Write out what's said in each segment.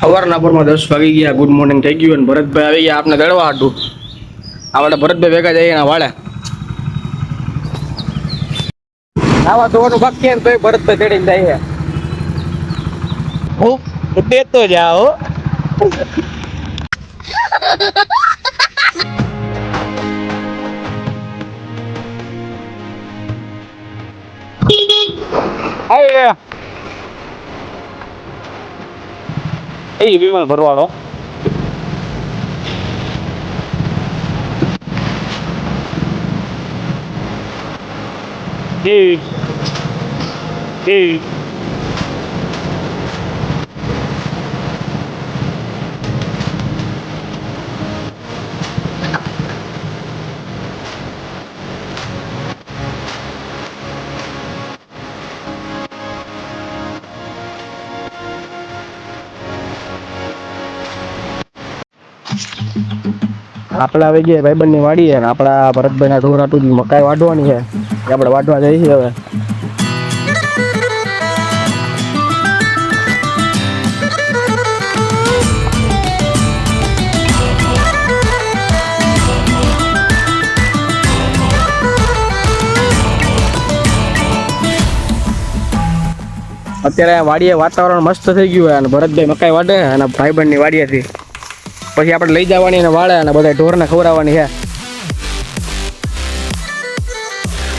સવારના પોરમાં 10 વાગી ગયા. ગુડ મોર્નિંગ થઈ ગયું અને ભરતભાઈ આવી ગયા આપને દળવા હાટું. આપણે ભરતભાઈ ભેગા જઈએ એના વાળે આવા ધોવાનું બાકી ને તોય ભરતભાઈ તેડીને જાય છે. હું દેતો જાઓ. આય એ વિમલ ભરવાડો એ આપણે આવી ગયા ભાઈબંધ ની વાડી અને આપણા ભરતભાઈ ના ઢોર હાટું મકાઈ વાઢવાની છે. આપણે વાઢવા જઈએ છીએ હવે. અત્યારે વાડીએ વાતાવરણ મસ્ત થઈ ગયું અને ભરતભાઈ મકાઈ વાઢે અને ભાઈબંધ ની વાડીએથી પછી આપણે લઈ જવાની અને વાળે અને બધા ઢોરને ખવડાવવાની છે.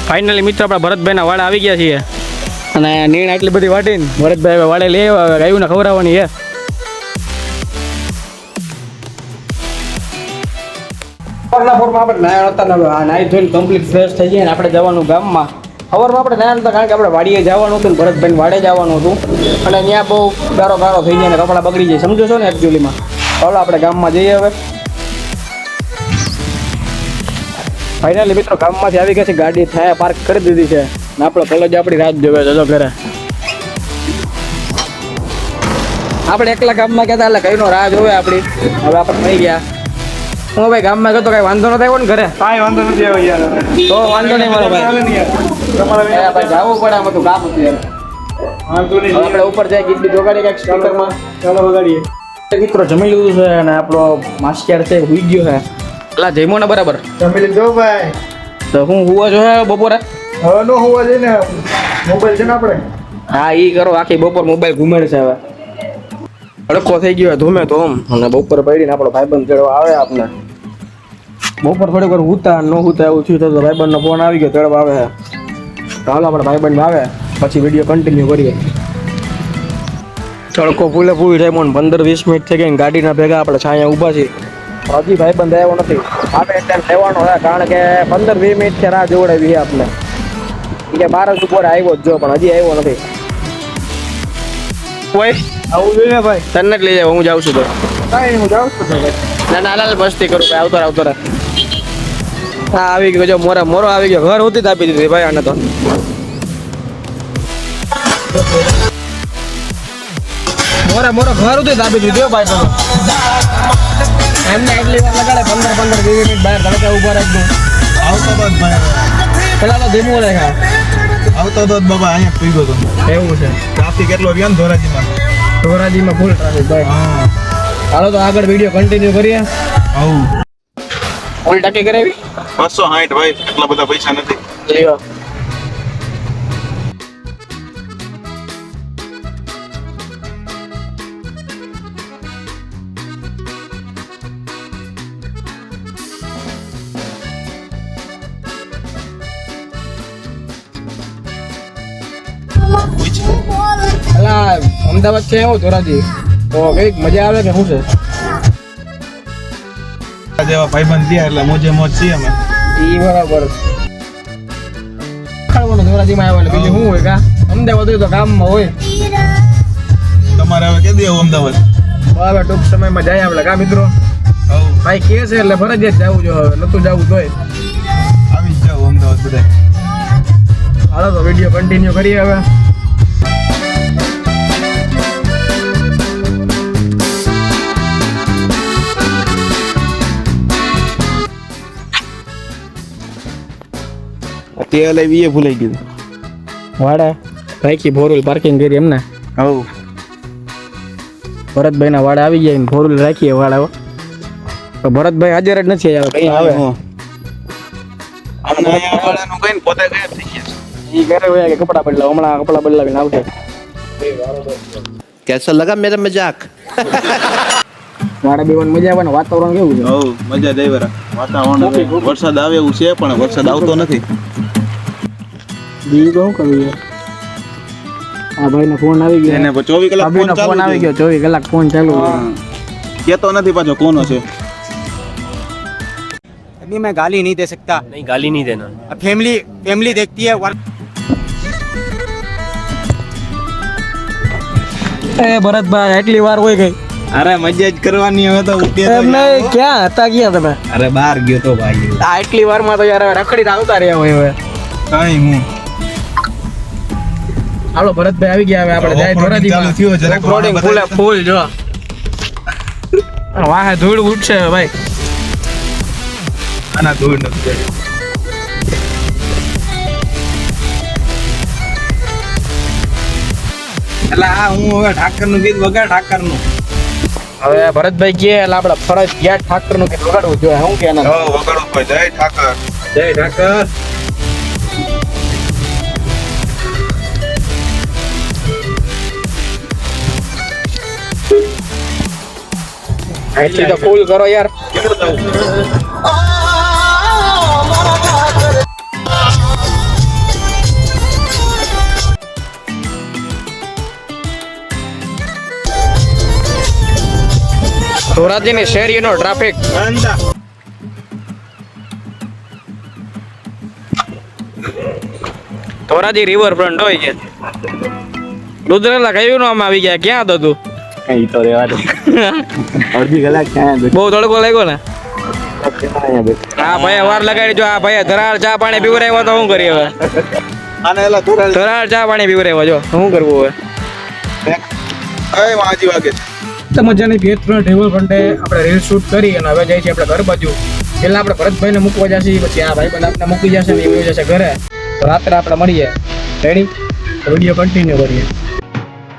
ફાઇનલી મિત્રો આપણા ભરતભાઈના વાળા આવી ગયા છીએ અને નીણ આટલી બધી વાટીને ભરતભાઈ વાળે લઈ આવ્યા ગાયોને ખવડાવવાની છે. આપણે નાહી ધોઈને કમ્પ્લીટ ફ્રેશ થઈ જાય ને આપણે જવાનું ગામમાં. સવારમાં આપણે નાયા નતા કારણ કે આપણે વાડીએ જવાનું હતું ને ભરતભાઈને વાડે જવાનું હતું અને ત્યાં બહુ ગારો થઈ જાય ને કપડાં બગડી જાય, સમજો છો ને એકચ્યુઅલીમાં. ચાલો આપણે ગામમાં જઈએ હવે. ફાઇનલી મિત્રો ગામમાંથી આવી ગયા છે, ગાડી થાય પાર્ક કરી દીધી છે ને આપણો કોલેજ આપણી રાત જોવે જજો ઘરે. આપણે એકલા ગામમાં કહેતા એટલે કઈનો રાહ જોવે આપણી. હવે આપણે થઈ ગયા. હું ભાઈ ગામમાં ગયો તો કઈ વાંધો નથી આવ્યો ને ઘરે? કાંઈ વાંધો નથી આવ્યો યાર. તો વાંધો નહીં મારો ભાઈ. તમારે ભાઈ જવું પડે આમાં તો કામ હતું યાર. વાંધો નહીં. આપણે ઉપર જાય ગીત જોગાડી કાંઈક સ્પીકરમાં. ચાલો વગાડીએ. મિત્રો જમી લીધું છે અને આપણો માસ્ટર છે હુઈ ગયો છે. એટલે જમ્યો ને બરાબર? જમી લીધો ભાઈ. તો હું હુવા જો હે બપોરે? હવે નો હોવા જોઈએ ને, મોબાઈલ છે ને આપણે. હા ઈ કરો, આખી બપોર મોબાઈલ ઘુમેડ છે હવે. અડકો થઈ ગયો ધૂમે તો આમ અને બપોર પડીને આપણો ભાઈબંધ તેડવા આવે આપને. બપોર થોડીક વાર હુતા ન હુતા એવું થયું તો ભાઈબંધનો ફોન આવી ગયો, તેડવા આવે. ચાલો આપણે ભાઈબંધ આવે પછી વિડીયો કન્ટિન્યુ કરીએ. તડકો ફૂલે પૂરી થાય મને 15-20 મિનિટ થઈ ગઈ ગાડીના ભેગા આપણે છાયા ઊભા છીએ. હજી ભાઈબંધ આવ્યો નથી. આવે એટલે લેવાનો છે કારણ કે 15-20 મિનિટ રાહ જોવડાવી આપણે. કે 12 ઉપર આવ્યો જ જો પણ હજી આવ્યો નથી. કોઈ આવું જોઈએ ને ભાઈ. તને જ લઈ જાવ, હું જાઉં છું તો. કાંઈ હું જાઉં છું ભાઈ. ના ના લાલ મસ્તી કરું ભાઈ, આવતો રહે. હા આવી ગયો જો, મોરો આવી ગયો. ઘર સુધી જ આપી દીધી ભાઈ આને તો. મોરો ઘર સુધી જ આપી દીધું ભાઈ તમે. એમને એટલી વાર લગાડે 15-20 મિનિટ બહાર તડકા ઉભા રાખજો. આવતો તો જ ભાઈ. પેલા તો ધીમું રેખા આવતો તો જ બાબા, અહીંયા પીગો તો. એવું છે. ટ્રાફિક કેટલો રહ્યો ને ધોરાજીમાં. ધોરાજીમાં ફૂલ ટ્રાફિક ભાઈ. હા. હાલો તો આગળ વિડીયો કન્ટિન્યુ કરીએ. આવું. ફૂલ ટાંકી કરાવી? 260 ભાઈ, એટલા બધા પૈસા નથી. લ્યો. અલા અમદાવાદ છે એવું ધોરાજી તો કઈક મજા આવે કે શું છે? જેવા ભાઈબંધ થયા એટલે મોજે મોજ છીએ અમે. ઈ બરાબર. ખાવાનું ધોરાજીમાં આવે એટલે બીજું શું હોય કા? અમદાવાદ હોય તો કામમાં હોય. તમારે હવે કે દેવું અમદાવાદ? હવે ટૂંક સમયમાં જાય આપણે કા મિત્રો? આવું. ભાઈ કે છે એટલે ફરજિયાત જવું જો, હવે નતું જવું તોય. આવી જ જાવ અમદાવાદ બધા. હાલો તો વિડીયો કન્ટિન્યુ કરીએ હવે. તેલ આવી એ ભૂલાઈ ગયું. વાડા રાખી ભોરુલ પાર્કિંગ કરી એમને. હવ ભરતભાઈ ના વાડા આવી ગયા ફોર વ્હીલ રાખીએ વાડા તો ભરતભાઈ હાજર જ નથી આવે કઈ આવે અમને અહીંયા વાળાનું કઈ પોતે ગાયબ થઈ ગયા ઈ ઘરે હોય કે કપડા બદલાવ હમણાં કપડા બદલાવીને આવશે कैसा लगा मेरा मजाक વાડા બેવાની મજા આવે ને વાતાવરણ કેવું છે હવ મજા જ આવી વાતાવરણ હવે વરસાદ આવે એવું છે પણ વરસાદ આવતો નથી બીજું કહું કરવું આ ભાઈ નો ફોન આવી ગયો એને 24 કલાક ભાભીનો ફોન ચાલુ ફોન આવી ગયો 24 કલાક ફોન ચાલુ કેતો નથી પાછો કોનો છે अभी मैं गाली नहीं दे सकता नहीं गाली नहीं देना अब फैमिली देखती है એ ભરતભાઈ આટલી વાર હોય ગઈ અરે મજા જ કરવાની હવે તો ઉઠે તો એમને ક્યાં હતા ગયા તમે અરે બહાર ગયો તો ભાઈ આ આટલી વારમાં તો યાર રખડીને આવતા રહ્યા હોય હવે કઈ હું હાલો ભરતભાઈ આવી ગયા હવે આપણે જાય ધોરાજી ચાલુ થયો જરાક ઓફરોડિંગ ફૂલે ફૂલ જો વાહે ધૂળ ઉઠશે ભાઈ આના ધૂળ નથી એટલે આ હું હવે ઠાકર નું ગીત વગાડ ઠાકર નું હવે ભરતભાઈ કે એટલે આપણે ફરજિયાત ઠાકર નું ગીત વગાડવું જોઈએ શું કે એના વગાડો ભાઈ જય ઠાકર જય ઠાકર એટલી તો ફૂલ કરો યાર ધોરાજીની શેરીનો ટ્રાફિક ધોરાજી રિવર ફ્રન્ટ હોય છે રુદ્રેલા કયું નામ આવી ગયા ક્યાં હતો તું કઈ તો રેવા દે અડધી કલાક ક્યાં બહુ તડકો લાગ્યો ને હા ભાઈ વાર લગાડી જો આ ભાઈ ધરાળ ચા પાણી પીવરાવ્યો તો શું કરીએ હવે આને એલા થોડા ધરાળ ચા પાણી પીવરાવ્યો જો શું કરવું હવે કઈ વાંચી વાગે તો મજાની બે ત્રણ ટેબલ ફ્રન્ટે આપણે રીલ શૂટ કરી અને હવે જાય છે આપણે ઘર બાજુ પેલા આપણે ભરતભાઈને મૂકવા જશે પછી આ ભાઈ બંધ આપણે મૂકી જશે ને એ જશે ઘરે તો રાત્રે આપણે મળીએ રેડી વિડીયો કન્ટિન્યુ કરીએ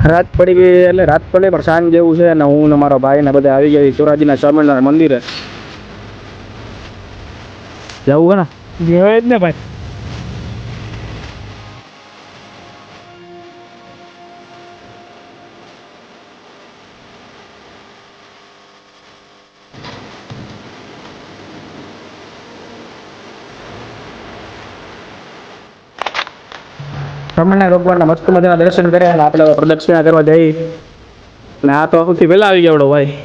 રાત પડી ગઈ એટલે રાત પડી પણ સાંજ જેવું છે ને હું ને મારો ભાઈ ને બધા આવી ગયા ચોરાજીના સ્વામિનારાયણ મંદિરે જવું હે ને જવાય જ ને ભાઈ સ્વામિનારાયણ ભગવાનના મસ્ત મજાના દર્શન કર્યા અને આપણે પ્રદક્ષિણા કરવા જઈ ને આ તો સૌથી પહેલા આવી ગયો ભાઈ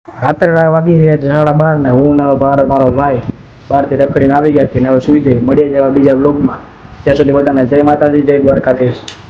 રાત્રે વાગી રહ્યા છે 12:30 ને હું ને મારો ભાઈ બહારથી રખડીને આવી ગયા છે ને હવે સુઈ જઈ મળીએ જવા બીજા બ્લોગમાં ત્યાં સુધી બધાને જય માતાજી જય દ્વારકાધીશ